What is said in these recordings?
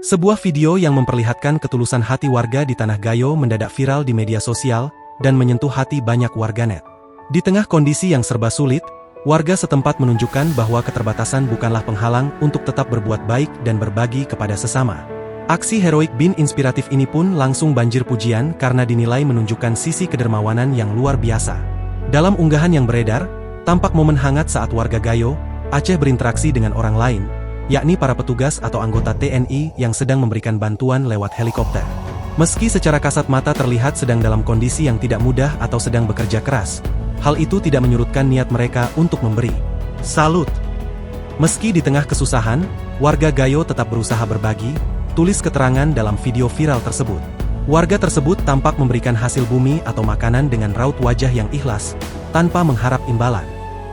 Sebuah video yang memperlihatkan ketulusan hati warga di Tanah Gayo mendadak viral di media sosial dan menyentuh hati banyak warganet. Di tengah kondisi yang serba sulit, warga setempat menunjukkan bahwa keterbatasan bukanlah penghalang untuk tetap berbuat baik dan berbagi kepada sesama. Aksi heroik bin inspiratif ini pun langsung banjir pujian karena dinilai menunjukkan sisi kedermawanan yang luar biasa. Dalam unggahan yang beredar, tampak momen hangat saat warga Gayo, Aceh berinteraksi dengan orang lain, yakni para petugas atau anggota TNI yang sedang memberikan bantuan lewat helikopter. Meski secara kasat mata terlihat sedang dalam kondisi yang tidak mudah atau sedang bekerja keras, hal itu tidak menyurutkan niat mereka untuk memberi. Salut! Meski di tengah kesusahan, warga Gayo tetap berusaha berbagi, tulis keterangan dalam video viral tersebut. Warga tersebut tampak memberikan hasil bumi atau makanan dengan raut wajah yang ikhlas, tanpa mengharap imbalan.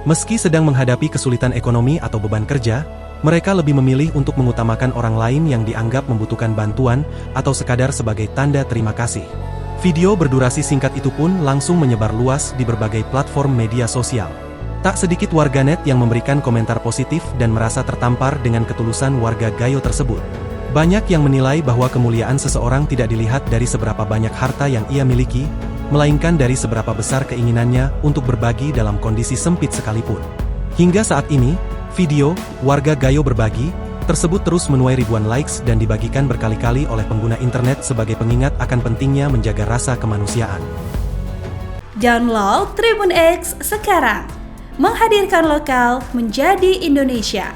Meski sedang menghadapi kesulitan ekonomi atau beban kerja, mereka lebih memilih untuk mengutamakan orang lain yang dianggap membutuhkan bantuan atau sekadar sebagai tanda terima kasih. Video berdurasi singkat itu pun langsung menyebar luas di berbagai platform media sosial. Tak sedikit warganet yang memberikan komentar positif dan merasa tertampar dengan ketulusan warga Gayo tersebut. Banyak yang menilai bahwa kemuliaan seseorang tidak dilihat dari seberapa banyak harta yang ia miliki, melainkan dari seberapa besar keinginannya untuk berbagi dalam kondisi sempit sekalipun. Hingga saat ini, video warga Gayo berbagi tersebut terus menuai ribuan likes dan dibagikan berkali-kali oleh pengguna internet sebagai pengingat akan pentingnya menjaga rasa kemanusiaan. Download Tribun X sekarang, menghadirkan lokal menjadi Indonesia.